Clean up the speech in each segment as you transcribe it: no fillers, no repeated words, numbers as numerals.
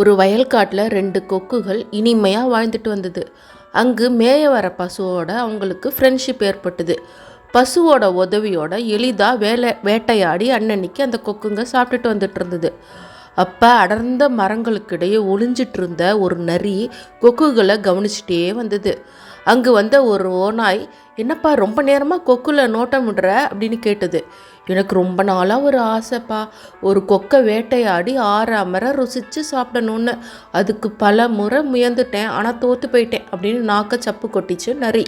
ஒரு வயல்காட்டில் 2 கொக்குகள் இனிமையாக வாழ்ந்துட்டு வந்தது. அங்கு மேய வர பசுவோட அவங்களுக்கு ஃப்ரெண்ட்ஷிப் ஏற்பட்டது. பசுவோட உதவியோட எளிதாக வேட்டையாடி அன்னன்னைக்கு அந்த கொக்குங்க சாப்பிட்டுட்டு வந்துட்டு இருந்தது. அப்போ அடர்ந்த மரங்களுக்கு இடையே ஒளிஞ்சிட்டு இருந்த ஒரு நரி கொக்குகளை கவனிச்சிட்டே வந்தது. அங்கு வந்த ஒரு ஓநாய், என்னப்பா ரொம்ப நேரமாக கொக்குல நோட்டம் விடுற அப்படின்னு கேட்டது. எனக்கு ரொம்ப நாளாக ஒரு ஆசைப்பா, ஒரு கொக்கை வேட்டையாடி ஆறாமரை ருசித்து சாப்பிடணுன்னு. அதுக்கு பல முறை முயன்றுட்டேன், ஆனால் தோற்று போயிட்டேன் அப்படின்னு நாக்க சப்பு கொட்டிச்சு நரி.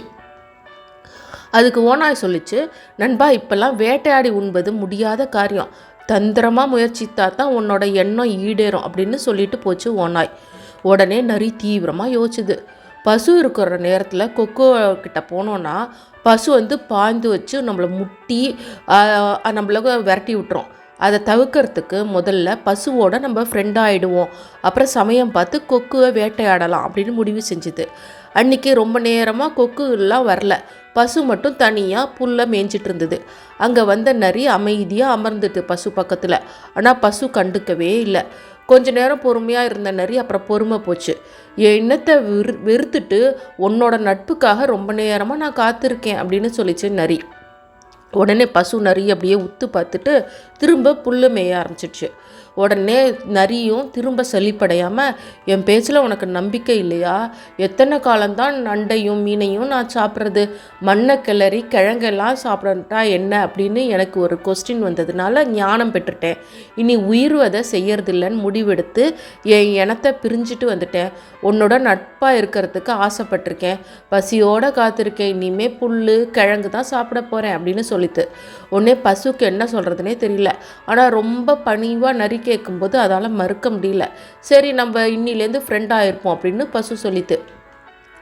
அதுக்கு ஓநாய் சொல்லிச்சு, நண்பா, இப்பெல்லாம் வேட்டையாடி உண்பது முடியாத காரியம், தந்திரமாக முயற்சித்தா தான் உன்னோட எண்ணம் ஈடேறும் அப்படின்னு சொல்லிட்டு போச்சு ஓநாய். உடனே நரி தீவிரமாக யோசிச்சுது. பசு இருக்கிற நேரத்தில் கொக்கோ கிட்ட போனோன்னா பசு பாய்ந்து வச்சு நம்மளை முட்டி நம்மள விரட்டி விட்டுரும். அதை தவிர்க்கிறதுக்கு முதல்ல பசுவோட நம்ம ஃப்ரெண்டாகிடுவோம், அப்புறம் சமயம் பார்த்து கொக்குவை வேட்டையாடலாம் அப்படின்னு முடிவு செஞ்சுது. அன்றைக்கி ரொம்ப நேரமாக கொக்குலாம் வரல, பசு மட்டும் தனியாக புல்லை மேய்ஞ்சிட்டு இருந்தது. அங்கே வந்த நரி அமைதியாக அமர்ந்துட்டு பசு பக்கத்தில். ஆனால் பசு கண்டுக்கவே இல்லை. கொஞ்ச நேரம் பொறுமையாக இருந்த நரி அப்புறம் பொறுமை போச்சு. என் எண்ணத்தை வெறுத்துட்டு உன்னோட நட்புக்காக ரொம்ப நேரமாக நான் காத்திருக்கேன் அப்படின்னு சொல்லிச்சு நரி. உடனே பசு நரி அப்படியே உத்து பார்த்துட்டு திரும்ப புல்லு மேய ஆரம்பிச்சிடுச்சு. உடனே நரியும் திரும்ப சலிப்படையாமல், என் பேச்சில் உனக்கு நம்பிக்கை இல்லையா? எத்தனை காலம்தான் நண்டையும் மீனையும் நான் சாப்பிட்றது? மண்ணை கிளறி கிழங்கெல்லாம் சாப்பிடட்டா என்ன அப்படின்னு எனக்கு ஒரு கொஸ்டின் வந்ததுனால ஞானம் பெற்றுட்டேன். இனி உயிர்வதை செய்யறதில்லைன்னு முடிவெடுத்து என் இனத்தை பிரிஞ்சுட்டு வந்துட்டேன். உன்னோட நட்பாக இருக்கிறதுக்கு ஆசைப்பட்டிருக்கேன், பசியோடு காத்திருக்கேன். இனிமேல் புல் கிழங்கு தான் சாப்பிட போகிறேன் அப்படின்னு சொல்லிட்டு. உடனே பசுக்கு என்ன சொல்கிறதுனே தெரியல. ஆனால் ரொம்ப பணிவாக நரி கேட்கும்போது அதால் மறுக்க முடியல. சரி, நம்ம இன்னிலேருந்து ஃப்ரெண்டாக இருப்போம் அப்படின்னு பசு சொல்லிட்டு.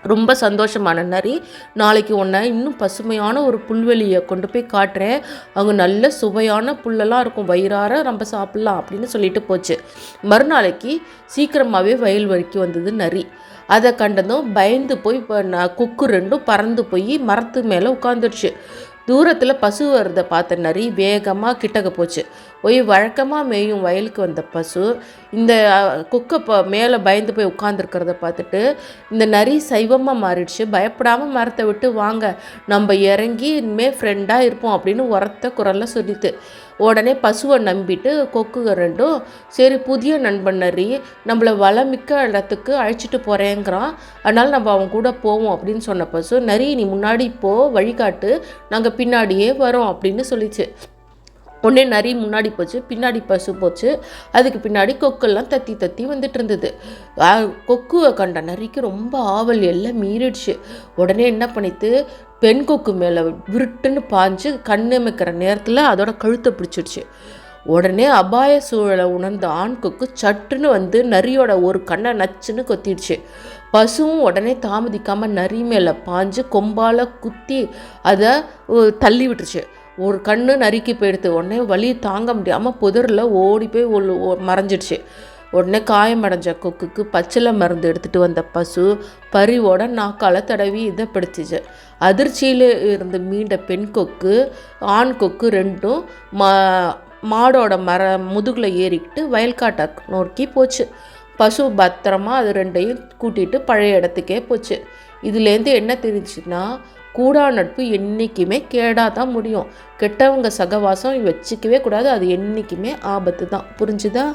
ரொம்ப சந்தோஷமான நரி, நாளைக்கு உன்னை இன்னும் பசுமையான ஒரு புல்வெளியை கொண்டு போய் காட்டுறேன், அங்கே நல்ல சுவையான புல்லெல்லாம் இருக்கும், வயிறார நம்ம சாப்பிட்லாம் அப்படின்னு சொல்லிட்டு போச்சு. மறுநாளைக்கு சீக்கிரமாகவே வயல் வரைக்கும் வந்தது நரி. அதை கண்டதும் பயந்து போய் கொக்கு ரெண்டும் பறந்து போய் மரத்து மேலே உட்காந்துடுச்சு. தூரத்தில் பசு வரதை பார்த்த நரி வேகமாக கிட்டக்க போச்சு. போய் வழக்கமாக மேயும் வயலுக்கு வந்த பசு இந்த கொக்கை மேலே பயந்து போய் உட்காந்துருக்கிறத பார்த்துட்டு இந்த நரி சைவமாக மாறிடுச்சு. பயப்படாமல் மரத்தை விட்டு வாங்க, நம்ம இறங்கி இனிமேல் ஃப்ரெண்டாக இருப்போம் அப்படின்னு உரத்த குரலில் சொல்லிட்டு. உடனே பசுவை நம்பிட்டு கொக்குக ரெண்டும், சரி புதிய நண்பன் நரி நம்மளை வளமிக்க இடத்துக்கு அழைச்சிட்டு போகிறேங்கிறான், அதனால் நம்ம அவன் கூட போவோம் அப்படின்னு சொன்ன பசு, நரி நீ முன்னாடி வழிகாட்டு, நாங்கள் பின்னாடியே வரோம் அப்படின்னு சொல்லிச்சு. உடனே நரி முன்னாடி போச்சு, பின்னாடி பசு போச்சு. அதுக்கு பின்னாடி கொக்கெல்லாம் தத்தி தத்தி வந்துட்டு இருந்தது. கொக்குவை கண்ட நரிக்கு ரொம்ப ஆவல் எல்லாம் மீறிடுச்சு. உடனே என்ன பண்ணிட்டு பெண் கொக்கு மேலே விருட்டுன்னு பாஞ்சு கண்ணமைக்கிற நேரத்தில் அதோட கழுத்தை பிடிச்சிடுச்சு. உடனே அபாய சூழலை உணர்ந்த ஆண் கொக்கு சட்டுன்னு நரியோட ஒரு கண்ணை நச்சுன்னு கொத்திடுச்சு. பசுவும் உடனே தாமதிக்காமல் நரி மேலே பாஞ்சு கொம்பால் குத்தி அதை தள்ளி விட்டுருச்சு. ஒரு கண்ணு நரிக்கு போயிடுது. உடனே வலி தாங்க முடியாமல் புதரில் ஓடி போய் மறைஞ்சிடுச்சு. உடனே காயமடைஞ்ச கொக்குக்கு பச்சிலை மருந்து எடுத்துகிட்டு வந்த பசு பறிவோட நாக்கால் தடவி இதை பிடிச்சிச்சு. அதிர்ச்சியில் இருந்து மீண்ட பெண் கொக்கு ஆண் கொக்கு ரெண்டும் மாடோட முதுகில் ஏறிக்கிட்டு வயல்காட்டை நோக்கி போச்சு. பசு பத்திரமா அது ரெண்டையும் கூட்டிகிட்டு பழைய இடத்துக்கே போச்சு. இதுலேருந்து என்ன தெரிஞ்சுன்னா, கூடா நட்பு என்றைக்குமே கேடாக தான் முடியும். கெட்டவங்க சகவாசம் வச்சுக்கவே கூடாது, அது என்றைக்குமே ஆபத்து தான். புரிஞ்சுதா?